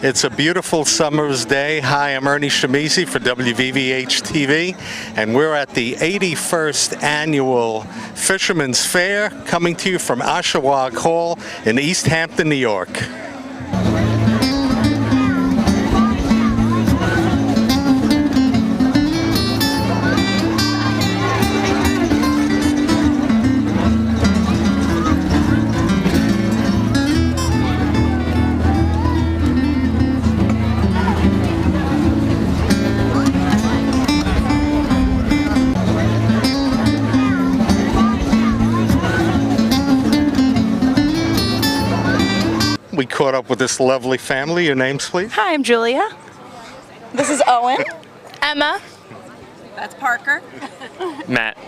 It's a beautiful summer's day. Hi, I'm Ernie Shimizi for WVVH-TV, and we're at the 81st Annual Fishermans Fair, coming to you from Ashawagh Hall in East Hampton, New York. We caught up with this lovely family. Your names, please? Hi, I'm Julia. This is Owen. Emma. That's Parker. Matt.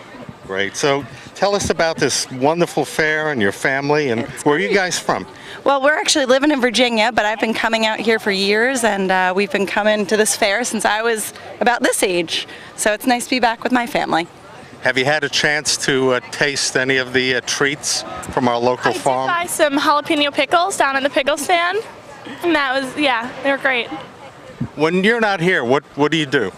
Great. So tell us about this wonderful fair and your family, and where are you guys from? Well, we're actually living in Virginia, but I've been coming out here for years, and we've been coming to this fair since I was about this age. So it's nice to be back with my family. Have you had a chance to taste any of the treats from our local farm? I did buy some jalapeno pickles down at the pickle stand, and that was, yeah, they were great. When you're not here, what do you do?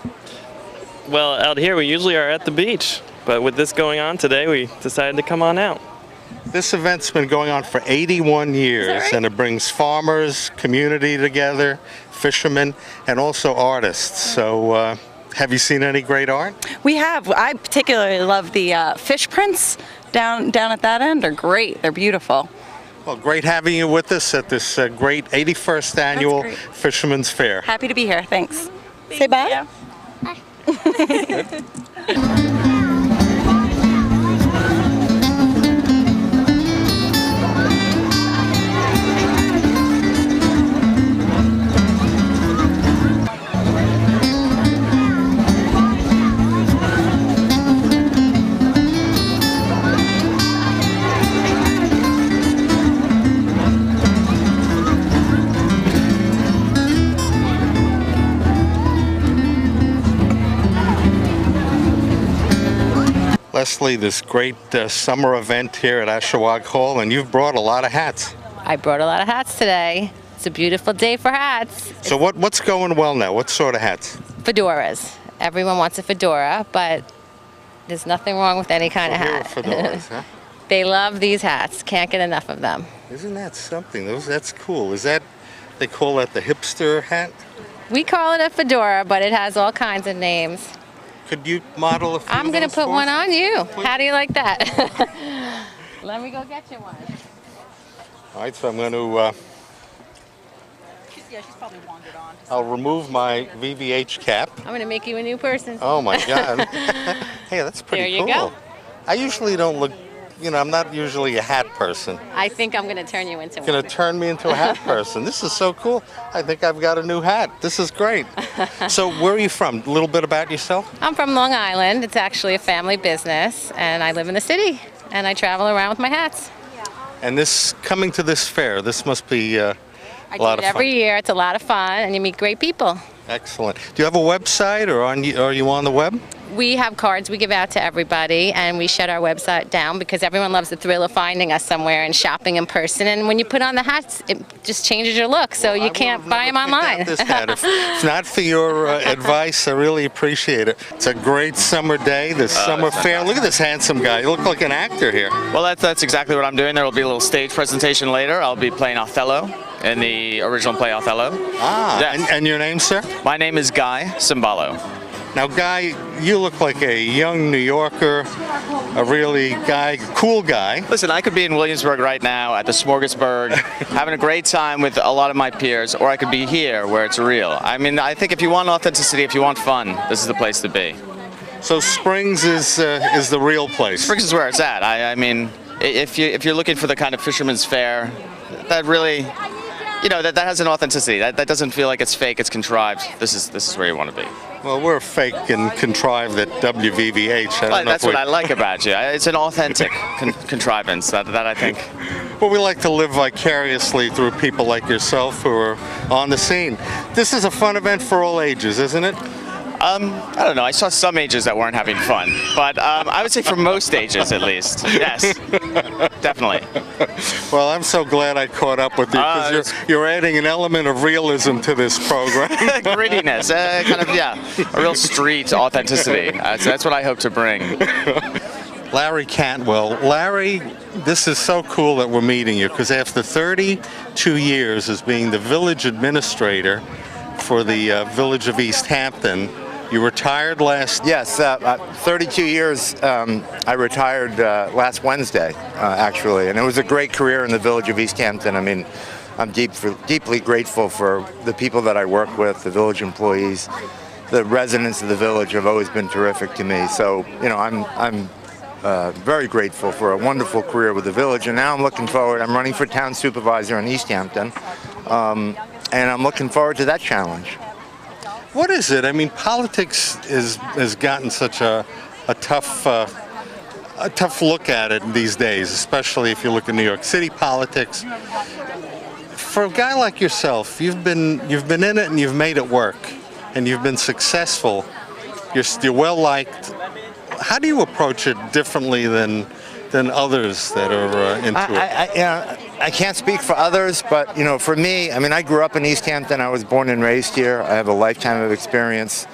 Well, out here we usually are at the beach, but with this going on today, we decided to come on out. This event's been going on for 81 years, right? and it brings farmers, community together, fishermen, and also artists. So have you seen any great art? We have. I particularly love the fish prints down at that end. They're great. They're beautiful. Well, great having you with us at this great 81st Annual Fisherman's Fair. Happy to be here. Thanks. Say bye. Bye. Leslie, this great summer event here at Ashawagh Hall, and you've brought a lot of hats. I brought a lot of hats today. It's a beautiful day for hats. So what's going well now? What sort of hats? Fedoras. Everyone wants a fedora, but there's nothing wrong with any kind of hat. Fedoras, huh? They love these hats. Can't get enough of them. Isn't that something? That's cool. Is that, they call that the hipster hat? We call it a fedora, but it has all kinds of names. Could you model a few? I'm going to put one on you. Please? How do you like that? Let me go get you one. All right, so I'm going to... Yeah, she's probably wandered on. I'll remove my VVH cap. I'm going to make you a new person. Oh my God. Hey, that's pretty cool. There you go. I usually don't look, I'm not usually a hat person. I think I'm going to turn you into one. Going to turn me into a hat person. This is so cool. I think I've got a new hat. This is great. So where are you from? A little bit about yourself? I'm from Long Island. It's actually a family business, and I live in the city, and I travel around with my hats. And this, coming to this fair, this must be a lot I of do it fun. every year. It's a lot of fun, and you meet great people. Excellent. Do you have a website, or are you on the web? We have cards we give out to everybody, and we shut our website down because everyone loves the thrill of finding us somewhere and shopping in person. And when you put on the hats, it just changes your look, so you can't buy them online. This hat. If not for your advice, I really appreciate it. It's a great summer day, this summer fair. Look at this handsome guy. You look like an actor here. Well, that's exactly what I'm doing. There will be a little stage presentation later. I'll be playing Othello in the original play Othello. Ah, Yeah. and your name, sir? My name is Guy Cimballo. Now, Guy, you look like a young New Yorker, a really cool guy. Listen, I could be in Williamsburg right now at the Smorgasburg, having a great time with a lot of my peers, or I could be here where it's real. I mean, I think if you want authenticity, if you want fun, this is the place to be. So Springs is the real place. Springs is where it's at. I mean, if you're looking for the kind of Fisherman's Fair, that really, that has an authenticity. That doesn't feel like it's fake, it's contrived. This is where you want to be. Well, we're fake and contrived at WVVH. That's what I like about you. It's an authentic contrivance that I think. Well, we like to live vicariously through people like yourself who are on the scene. This is a fun event for all ages, isn't it? I don't know. I saw some ages that weren't having fun, but I would say for most ages, at least. Yes, definitely. Well, I'm so glad I caught up with you because you're adding an element of realism to this program. Grittiness, kind of, yeah, a real street authenticity. That's what I hope to bring. Larry Cantwell. Larry, this is so cool that we're meeting you because after 32 years as being the village administrator for the village of East Hampton, you retired last... Yes, 32 years. I retired last Wednesday, actually, and it was a great career in the village of East Hampton. I mean, I'm deeply grateful for the people that I work with, the village employees. The residents of the village have always been terrific to me. So, you know, I'm very grateful for a wonderful career with the village, and now I'm looking forward. I'm running for town supervisor in East Hampton, and I'm looking forward to that challenge. What is it? I mean, politics has gotten such a tough look at it these days, especially if you look at New York City politics. For a guy like yourself, you've been in it and you've made it work, and you've been successful. You're well liked. How do you approach it differently than others that are into it? I can't speak for others, but you know, for me, I mean, I grew up in East Hampton. I was born and raised here. I have a lifetime of experience,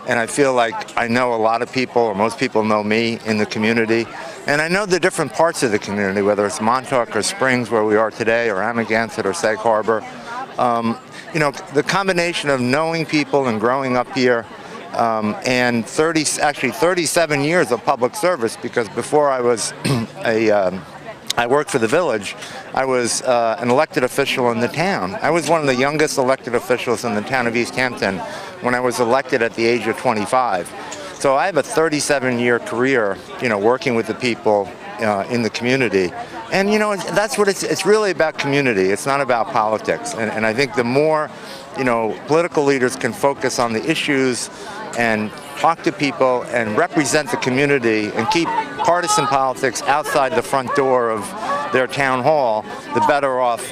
and I feel like I know a lot of people, or most people know me in the community, and I know the different parts of the community, whether it's Montauk or Springs, where we are today, or Amagansett or Sag Harbor. You know, the combination of knowing people and growing up here. And 37 years of public service, because before I was I worked for the village, I was an elected official in the town. I was one of the youngest elected officials in the town of East Hampton when I was elected at the age of 25. So I have a 37-year career, you know, working with the people in the community. And, you know, that's what it's really about, community. It's not about politics. And I think the more, you know, political leaders can focus on the issues and talk to people and represent the community and keep partisan politics outside the front door of their town hall, the better off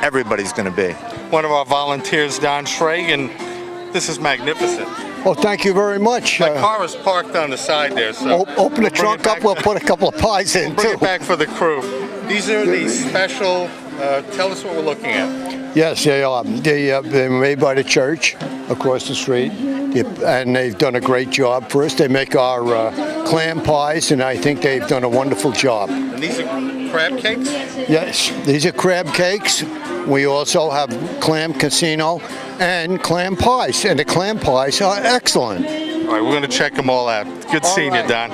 everybody's going to be. One of our volunteers, Don Schragen, this is magnificent. Well, thank you very much. My car is parked on the side there, so... Open the trunk up, we'll put a couple of pies in, bring too. it back for the crew. These are the special... tell us what we're looking at. Yes, they are. They're made by the church across the street, and they've done a great job for us. They make our clam pies, and I think they've done a wonderful job. And these are crab cakes? Yes, these are crab cakes. We also have clam casino and clam pies, and the clam pies are excellent. All right, we're going to check them all out. Good seeing you, Don.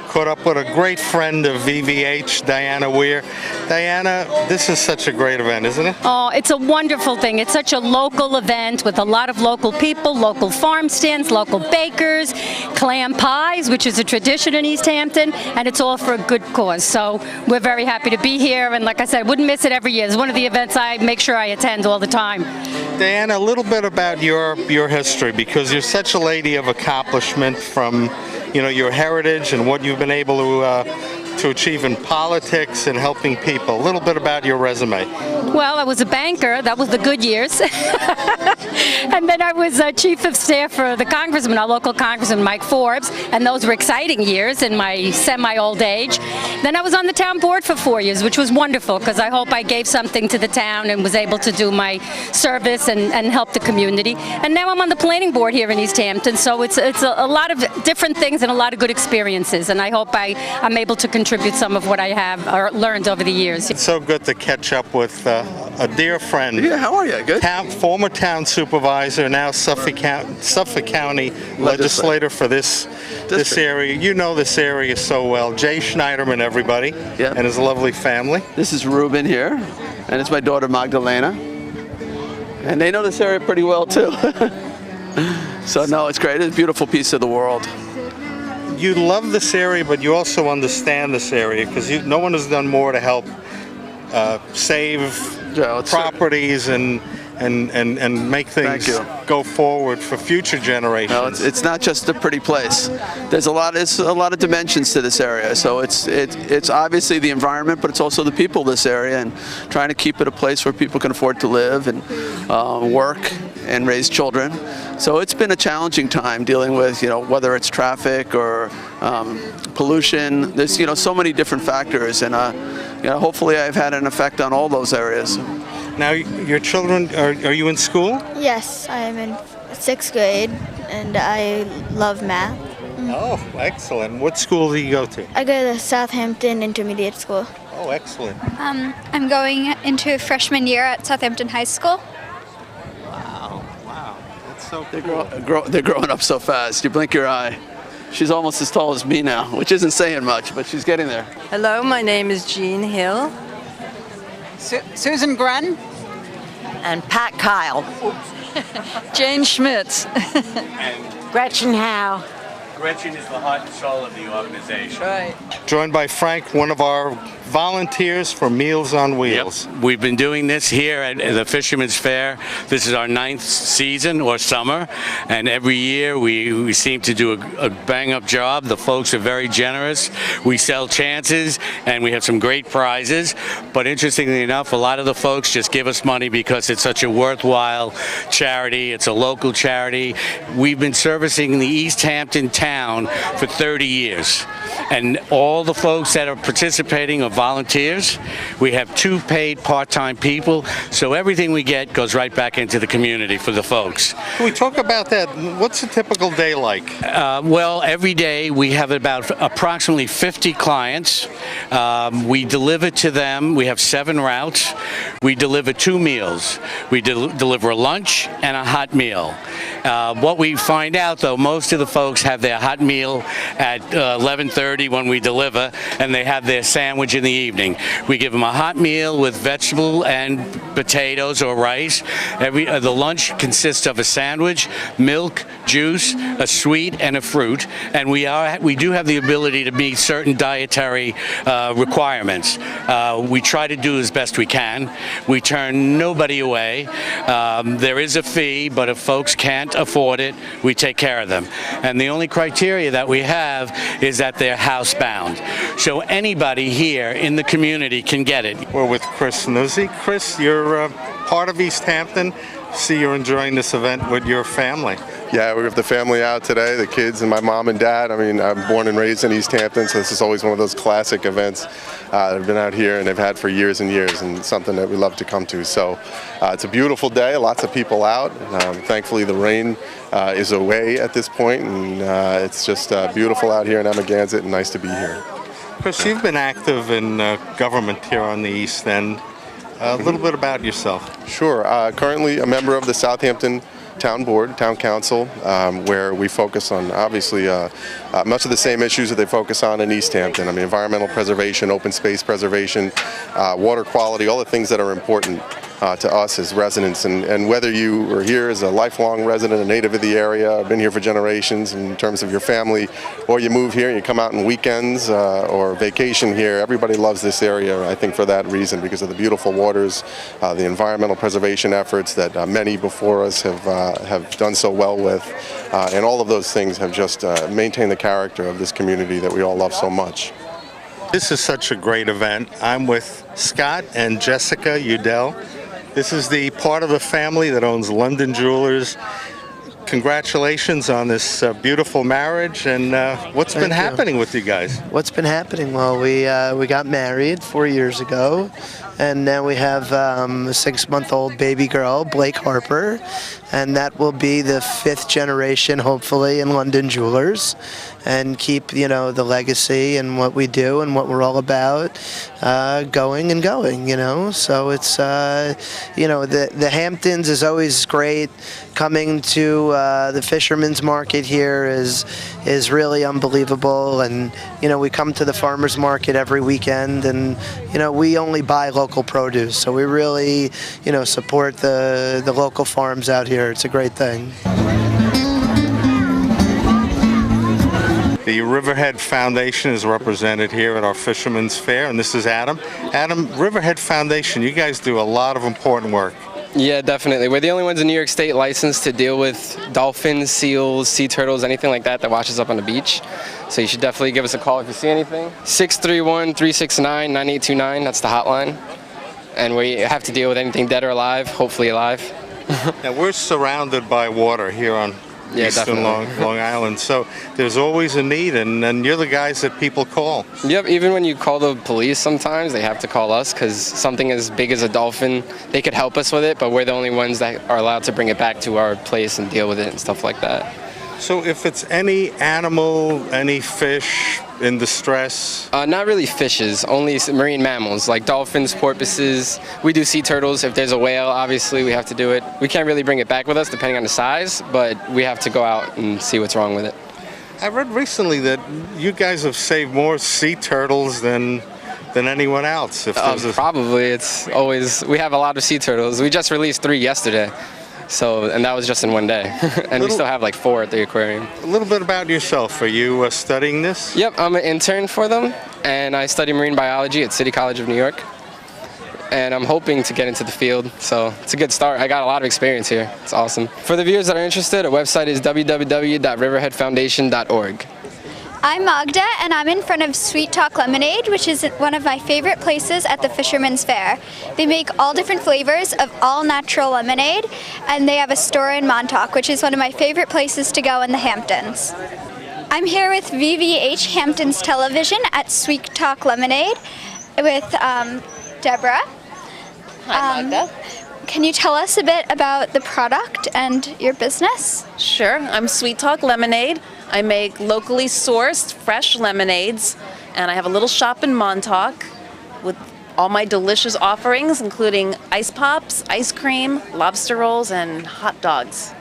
Caught up with a great friend of VVH, Diana Weir. Diana, this is such a great event, isn't it? Oh, it's a wonderful thing. It's such a local event with a lot of local people, local farm stands, local bakers, clam pies, which is a tradition in East Hampton, and it's all for a good cause. So we're very happy to be here, and like I said, wouldn't miss it every year. It's one of the events I make sure I attend all the time. Diana, a little bit about your history, because you're such a lady of accomplishment from, you know, your heritage and what you've been able to achieve in politics and helping people. A little bit about your resume. Well, I was a banker. That was the good years. And then I was chief of staff for the congressman, our local congressman, Mike Forbes, and those were exciting years in my semi-old age. Then I was on the town board for 4 years, which was wonderful, because I hope I gave something to the town and was able to do my service and help the community. And now I'm on the planning board here in East Hampton, so it's a lot of different things and a lot of good experiences, and I hope I'm able to contribute some of what I have learned over the years. It's so good to catch up with a dear friend. Yeah, how are you? Good. Former town supervisor, now Suffolk County legislator for this area. You know this area so well. Jay Schneiderman, everybody, and his lovely family. This is Ruben here, and it's my daughter Magdalena. And they know this area pretty well too. So no, it's great. It's a beautiful piece of the world. You love this area, but you also understand this area, because no one has done more to help save properties and and make things go forward for future generations. No, it's not just a pretty place. There's a lot of dimensions to this area. So it's obviously the environment, but it's also the people of this area, and trying to keep it a place where people can afford to live and work and raise children. So it's been a challenging time dealing with, whether it's traffic or pollution. There's, so many different factors, and hopefully I've had an effect on all those areas. Now, your children, are you in school? Yes, I am in 6th grade, and I love math. Oh, excellent. What school do you go to? I go to Southampton Intermediate School. Oh, excellent. I'm going into freshman year at Southampton High School. Wow. That's so cool. They're growing up so fast. You blink your eye. She's almost as tall as me now, which isn't saying much, but she's getting there. Hello, my name is Jean Hill. Susan Grunn. And Pat Kyle. Jane Schmitz. Gretchen Howe. Gretchen is the heart and soul of the organization. Right. Joined by Frank, one of our volunteers for Meals on Wheels. Yep. We've been doing this here at the Fishermans Fair. This is our 9th season or summer, and every year we seem to do a bang-up job. The folks are very generous. We sell chances, and we have some great prizes. But interestingly enough, a lot of the folks just give us money because it's such a worthwhile charity. It's a local charity. We've been servicing the East Hampton town for 30 years. And all the folks that are participating are volunteers. We have 2 paid part-time people, so everything we get goes right back into the community for the folks. Can we talk about that? What's a typical day like? Well, every day we have about approximately 50 clients. We deliver to them. We have 7 routes. We deliver 2 meals. We deliver a lunch and a hot meal. What we find out, though, most of the folks have their hot meal at 11:30 when we deliver, and they have their sandwich in the evening. We give them a hot meal with vegetable and potatoes or rice. The lunch consists of a sandwich, milk, juice, a sweet, and a fruit. And we do have the ability to meet certain dietary requirements. We try to do as best we can. We turn nobody away. There is a fee, but if folks can't afford it, we take care of them. And the only criteria that we have is that they're housebound. So anybody here in the community can get it. We're with Chris Nuzzi. Chris, you're part of East Hampton. See, you're enjoying this event with your family. Yeah, we have the family out today, the kids and my mom and dad. I mean, I'm born and raised in East Hampton, so this is always one of those classic events that have been out here and they've had for years and years, and something that we love to come to. So it's a beautiful day, lots of people out. Thankfully, the rain is away at this point, and it's just beautiful out here in Amagansett and nice to be here. Chris, you've been active in government here on the East End. A little bit about yourself. Sure. Currently a member of the Southampton Town Board, Town Council, where we focus on obviously much of the same issues that they focus on in East Hampton. I mean, environmental preservation, open space preservation, water quality, all the things that are important to us as residents. And whether you are here as a lifelong resident, a native of the area, been here for generations in terms of your family, or you move here and you come out on weekends or vacation here, everybody loves this area, I think, for that reason, because of the beautiful waters, the environmental preservation efforts that many before us have done so well with, and all of those things have just maintained the character of this community that we all love so much. This is such a great event. I'm with Scott and Jessica Udell. This is the part of the family that owns London Jewelers. Congratulations on this beautiful marriage, and what's been happening with you guys? What's been happening? Well, we got married 4 years ago, and now we have a 6-month-old baby girl, Blake Harper, and that will be the 5th generation, hopefully, in London Jewelers, and keep, the legacy and what we do and what we're all about going and going, So it's, the Hamptons is always great. Coming to the Fisherman's Market here is really unbelievable, and we come to the farmers market every weekend, and we only buy local produce, so we really support the local farms out here. It's a great thing. The Riverhead Foundation is represented here at our Fisherman's Fair, and this is Adam. Adam, Riverhead Foundation, you guys do a lot of important work. Yeah, definitely. We're the only ones in New York State licensed to deal with dolphins, seals, sea turtles, anything like that that washes up on the beach. So you should definitely give us a call if you see anything. 631-369-9829, that's the hotline. And we have to deal with anything dead or alive, hopefully alive. Now we're surrounded by water here on Eastern Long Island, so there's always a need, and you're the guys that people call. Yep, even when you call the police sometimes, they have to call us because something as big as a dolphin, they could help us with it, but we're the only ones that are allowed to bring it back to our place and deal with it and stuff like that. So if it's any animal, any fish in distress? Not really fishes, only marine mammals like dolphins, porpoises. We do sea turtles. If there's a whale, obviously we have to do it. We can't really bring it back with us depending on the size, but we have to go out and see what's wrong with it. I read recently that you guys have saved more sea turtles than anyone else. Probably. It's always, we have a lot of sea turtles. We just released 3 yesterday. And that was just in one day. And we still have like 4 at the aquarium. A little bit about yourself. Are you studying this? Yep, I'm an intern for them, and I study marine biology at City College of New York. And I'm hoping to get into the field, so it's a good start. I got a lot of experience here. It's awesome. For the viewers that are interested, our website is www.riverheadfoundation.org. I'm Magda, and I'm in front of Sweet Talk Lemonade, which is one of my favorite places at the Fishermans Fair. They make all different flavors of all-natural lemonade, and they have a store in Montauk, which is one of my favorite places to go in the Hamptons. I'm here with VVH Hamptons Television at Sweet Talk Lemonade with Deborah. Hi, Magda. Can you tell us a bit about the product and your business? Sure. I'm Sweet Talk Lemonade. I make locally sourced, fresh lemonades, and I have a little shop in Montauk with all my delicious offerings, including ice pops, ice cream, lobster rolls, and hot dogs.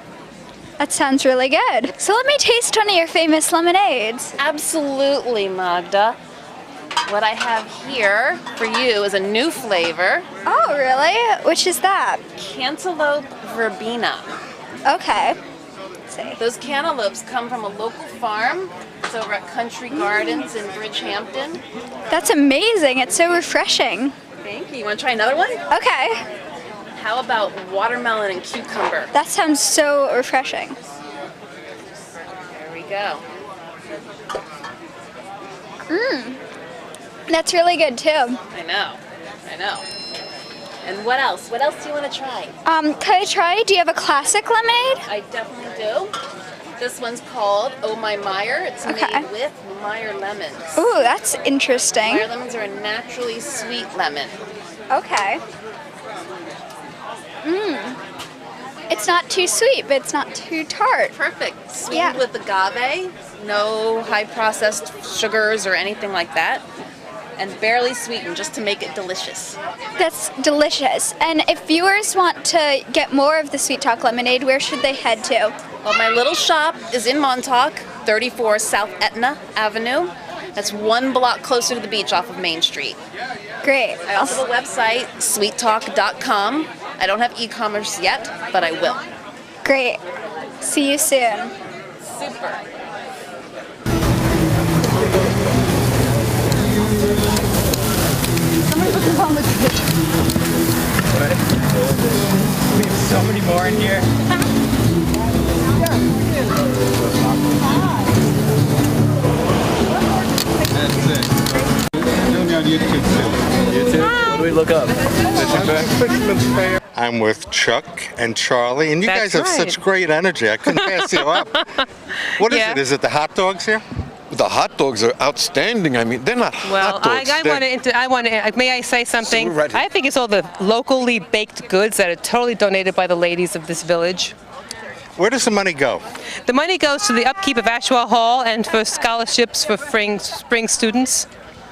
That sounds really good. So let me taste one of your famous lemonades. Absolutely, Magda. What I have here for you is a new flavor. Oh, really? Which is that? Cantaloupe verbena. Okay. Those cantaloupes come from a local farm. It's over at Country Gardens in Bridgehampton. That's amazing. It's so refreshing. Thank you. You want to try another one? Okay. How about watermelon and cucumber? That sounds so refreshing. There we go. That's really good too. I know. And what else? What else do you want to try? Could I try? Do you have a classic lemonade? I definitely do. This one's called Oh My Meyer. It's made with Meyer lemons. Ooh, that's interesting. Meyer lemons are a naturally sweet lemon. Okay. It's not too sweet, but it's not too tart. Perfect. Sweetened with agave, no high processed sugars or anything like that. And barely sweetened just to make it delicious. That's delicious. And if viewers want to get more of the Sweet Talk Lemonade, where should they head to? Well, my little shop is in Montauk, 34 South Etna Avenue. That's 1 block closer to the beach off of Main Street. Great. I also have a website, sweettalk.com. I don't have e-commerce yet, but I will. Great. See you soon. Super. We have so many more in here. That's it. Doing on YouTube too. YouTube? What do we look up? Fisherman's Fair. I'm with Chuck and Charlie, and you guys have such great energy. I couldn't pass you up. What is it? Is it the hot dogs here? The hot dogs are outstanding. I mean, they're not hot dogs. May I say something? I think it's all the locally baked goods that are totally donated by the ladies of this village. Where does the money go? The money goes to the upkeep of Ashawagh Hall and for scholarships for spring students.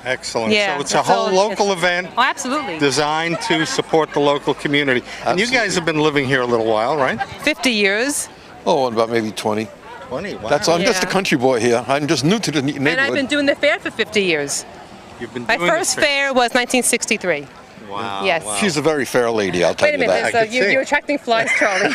Excellent. Yeah, so it's a whole local event. Oh, absolutely. Designed to support the local community. And you guys have been living here a little while, right? 50 years. Oh, about maybe 20. 20, wow. I'm just a country boy here. I'm just new to the neighborhood. And I've been doing the fair for 50 years. You've been My doing first fair was 1963. Wow. Yes. Wow. She's a very fair lady, I'll tell Wait a you minute, that. you're attracting flies, Charlie.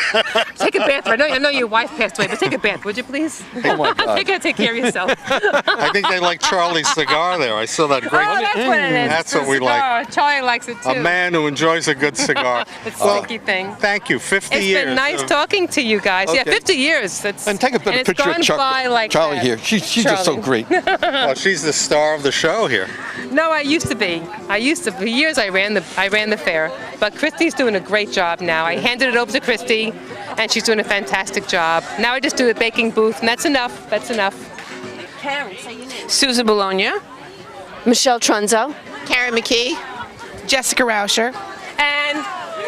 Take a bath. I know your wife passed away, but take a bath, would you please? Oh my God. Take care of yourself. I think they like Charlie's cigar there. I saw that great. Oh, that's what it is. That's what we like. Charlie likes it too. A man who enjoys a good cigar. It's a sticky thing. Thank you. 50 years. It's been nice talking to you guys. Yeah, Okay. 50 years. And take a better picture of Charlie here. She's just so great. Well, she's the star of the show here. No, I used to be. For years I ran the fair. But Christy's doing a great job now. I handed it over to Christy, and she's doing a fantastic job. Now I just do the baking booth, and that's enough. That's enough. Karen, say your name. Susan Bologna, Michelle Trunzo, Karen McKee, Jessica Rauscher, And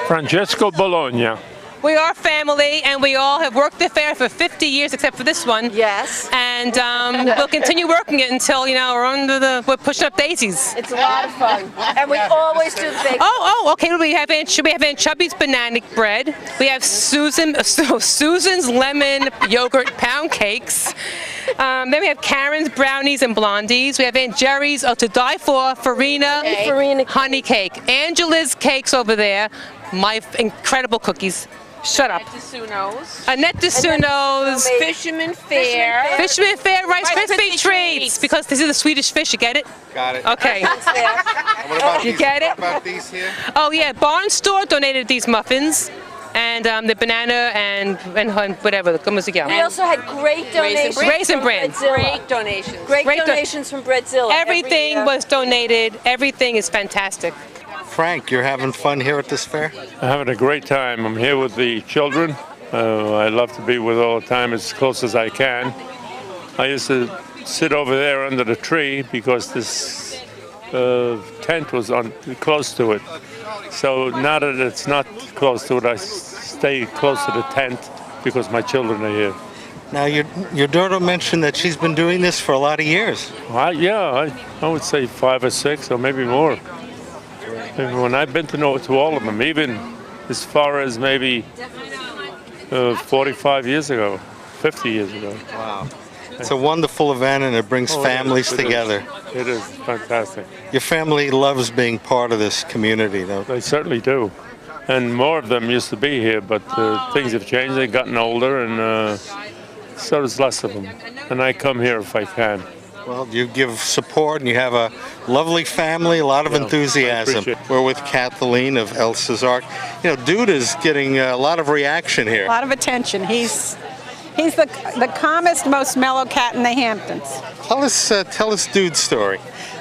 Francesco Bologna. we are family, and we all have worked the fair for 50 years, except for this one. Yes. And we'll continue working it until, we're pushing up daisies. It's a lot of fun. And we always do the big. Okay. We have Aunt Chubby's banana bread. We have Susan's lemon yogurt pound cakes. Then we have Karen's brownies and blondies. We have Aunt Jerry's to die for Farina honey cake. Angela's cakes over there. My incredible cookies. Shut up. Annette DeSuno's. Fisherman Fair. Fisherman Fair Rice Krispie treats. Because this is the Swedish fish. You get it? Got it. Okay. What about You get it? What about these here? Oh yeah, Barn Store donated these muffins. And the banana and whatever. ¿Cómo se llama? We also had great donations. Raisin Bran. Great donations. Great donations from Breadzilla. Everything was donated. Everything is fantastic. Frank, you're having fun here at this fair? I'm having a great time. I'm here with the children. I love to be with all the time as close as I can. I used to sit over there under the tree because this tent was close to it. So now that it's not close to it, I stay close to the tent because my children are here. Now, your daughter mentioned that she's been doing this for a lot of years. I would say 5 or 6 or maybe more. And when I've been to all of them, even as far as maybe 45 years ago, 50 years ago. Wow. It's a wonderful event, and it brings families together. It is fantastic. Your family loves being part of this community, though. They certainly do. And more of them used to be here, but things have changed. They've gotten older, and so there's less of them. And I come here if I can. Well, you give support, and you have a lovely family, a lot of enthusiasm. We're with Kathleen of Elsa's Ark. Dude is getting a lot of reaction here. A lot of attention. He's the calmest, most mellow cat in the Hamptons. Tell us Dude's story.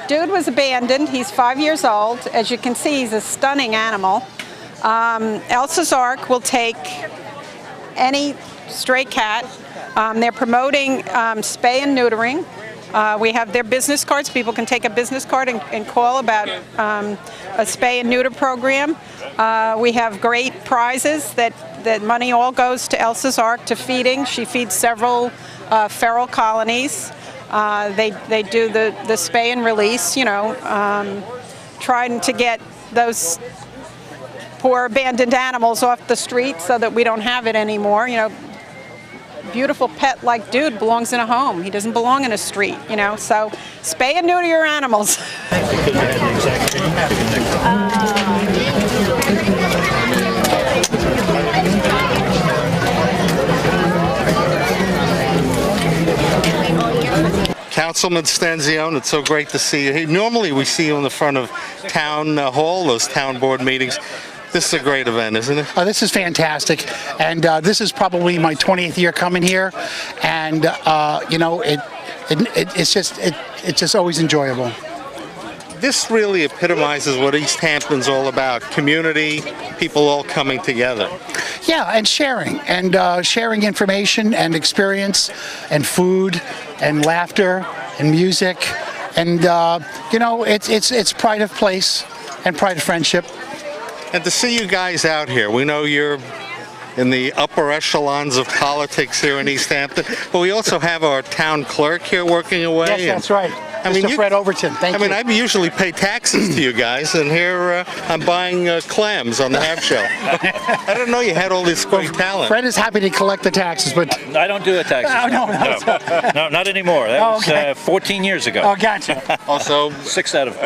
Dude was abandoned. He's 5 years old. As you can see, he's a stunning animal. Elsa's Ark will take any stray cat. They're promoting spay and neutering. We have their business cards. People can take a business card and call about a spay and neuter program. We have great prizes that money all goes to Elsa's Ark to feeding. She feeds several feral colonies. They do the spay and release, trying to get those poor abandoned animals off the street so that we don't have it anymore. Beautiful pet like Dude belongs in a home. He doesn't belong in a street, so spay and neuter your animals. Councilman Stanzione, it's so great to see you. Normally we see you in the front of Town Hall, those town board meetings. This is a great event, isn't it? This is fantastic, and this is probably my 20th year coming here, and it's just always enjoyable. This really epitomizes what East Hampton's all about: community, people all coming together. Yeah, and sharing information and experience, and food, and laughter, and music, and it's pride of place and pride of friendship. And to see you guys out here, we know you're in the upper echelons of politics here in East Hampton, but we also have our town clerk here working away. Yes, that's right. Mr. Fred Overton, thank you. I usually pay taxes to you guys, and here I'm buying clams on the half shell. I didn't know you had all this great talent. Fred is happy to collect the taxes, but... I don't do the taxes. No, not anymore. That was 14 years ago. Oh, gotcha. Also, 6 out of...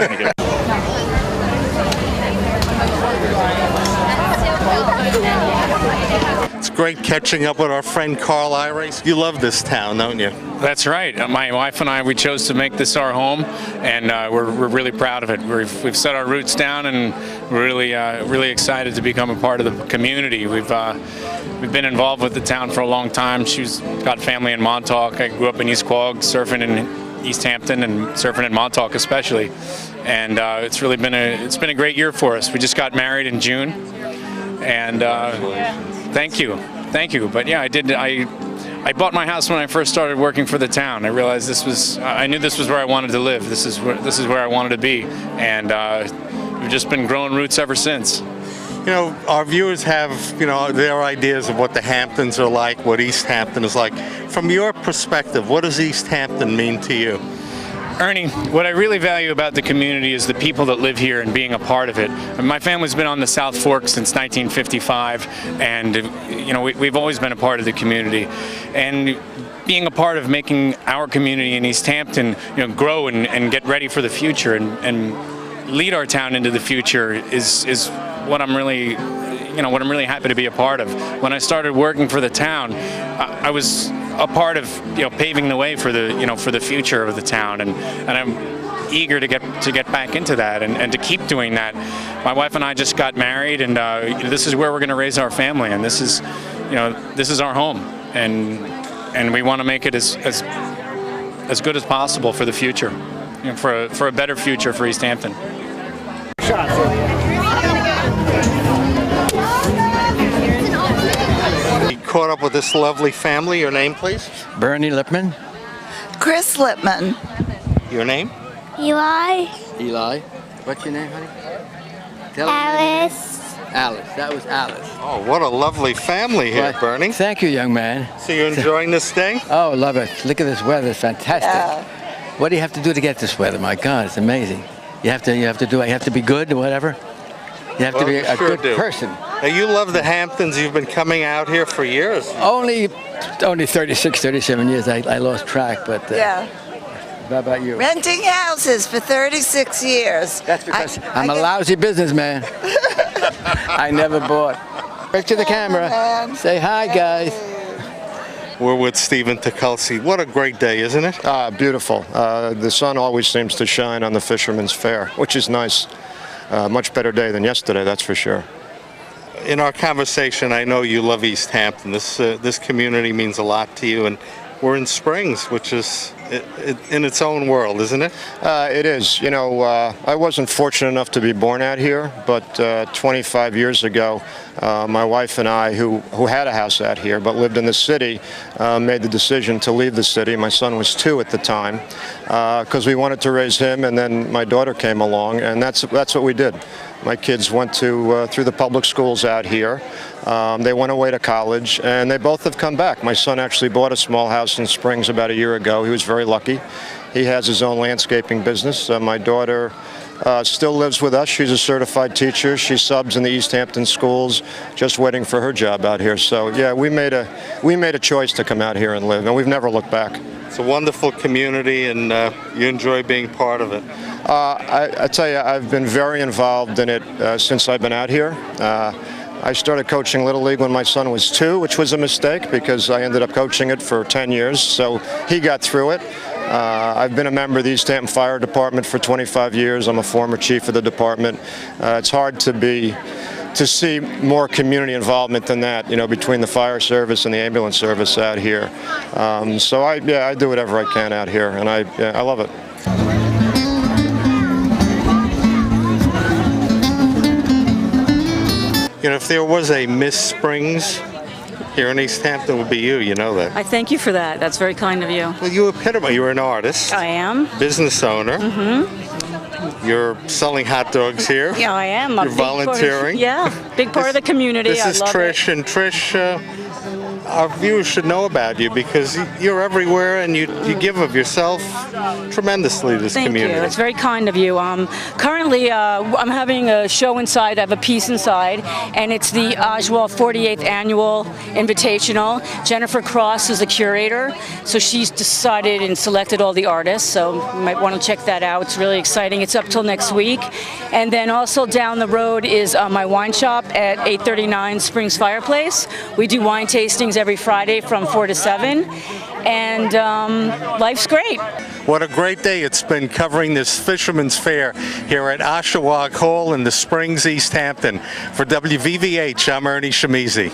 It's great catching up with our friend Carl Irace. You love this town, don't you? That's right. My wife and I, we chose to make this our home, and we're really proud of it. We've set our roots down, and we're really excited to become a part of the community. We've been involved with the town for a long time. She's got family in Montauk. I grew up in East Quogue, surfing in East Hampton, and surfing in Montauk especially. And it's been a great year for us. We just got married in June, and thank you. But yeah, I bought my house when I first started working for the town. I realized I knew this was where I wanted to live. This is where I wanted to be, and we've just been growing roots ever since. You know, our viewers have, their ideas of what the Hamptons are like, what East Hampton is like. From your perspective, what does East Hampton mean to you? Ernie, what I really value about the community is the people that live here and being a part of it. My family's been on the South Fork since 1955, and we've always been a part of the community. And being a part of making our community in East Hampton, grow and get ready for the future and lead our town into the future is what I'm really happy to be a part of. When I started working for the town, I was a part of paving the way for the future of the town, and I'm eager to get back into that and to keep doing that. My wife and I just got married, and this is where we're going to raise our family, and this is our home, and we want to make it as good as possible for the future, for a better future for East Hampton. Caught up with this lovely family. Your name, please? Bernie Lipman. Chris Lipman. Your name? Eli. Eli. What's your name, honey? Alice. Alice. That was Alice. Oh, what a lovely family here, Well, Bernie. Thank you, young man. So you're enjoying this day? Oh, love it. Look at this weather. It's fantastic. Yeah. What do you have to do to get this weather? My God, it's amazing. You have to be good or whatever. You have to be a sure good do. person. Now, you love the Hamptons. You've been coming out here for years. Only 36, 37 years. I lost track, but Yeah. how about you? Renting houses for 36 years. That's because I'm a lousy businessman. I never bought. Back to the camera. Say hi, guys. We're with Stephen Tukulsi. What a great day, isn't it? Beautiful. The sun always seems to shine on the Fisherman's Fair, which is nice. Much better day than yesterday, that's for sure. In our conversation, I know you love East Hampton. This community means a lot to you, and we're in Springs, which is in its own world, isn't it? It is. I wasn't fortunate enough to be born out here, but 25 years ago, my wife and I, who had a house out here but lived in the city, made the decision to leave the city. My son was 2 at the time, because we wanted to raise him, and then my daughter came along, and that's what we did. My kids went through the public schools out here. They went away to college, and they both have come back. My son actually bought a small house in Springs about a year ago. He was very lucky. He has his own landscaping business. My daughter still lives with us. She's a certified teacher. She subs in the East Hampton schools, just waiting for her job out here. So yeah, we made a choice to come out here and live, and we've never looked back. It's a wonderful community, and you enjoy being part of it. I tell you, I've been very involved in it since I've been out here. I started coaching Little League when my son was 2, which was a mistake because I ended up coaching it for 10 years, so he got through it. I've been a member of the East Hampton Fire Department for 25 years. I'm a former chief of the department. It's hard to see more community involvement than that, between the fire service and the ambulance service out here. So I do whatever I can out here, and I love it. If there was a Miss Springs here in East Hampton, it would be you. You know that. I thank you for that. That's very kind of you. Well, you epitomize. You're an artist. I am. Business owner. Mm-hmm. You're selling hot dogs here. Yeah, I am. You're volunteering. Big part of the community. This is Trish, and Trish, our viewers should know about you, because you're everywhere and you give of yourself tremendously to this community. Thank you. It's very kind of you. Currently, I'm having a show inside. I have a piece inside, and it's the Ashawagh 48th Annual Invitational. Jennifer Cross is the curator, so she's decided and selected all the artists, so you might want to check that out. It's really exciting. It's up till next week. And then also down the road is my wine shop at 839 Springs Fireplace. We do wine tastings every Friday from 4 to 7, and life's great. What a great day it's been covering this Fisherman's Fair here at Ashawagh Hall in the Springs, East Hampton. For WVVH, I'm Ernie Shimizi.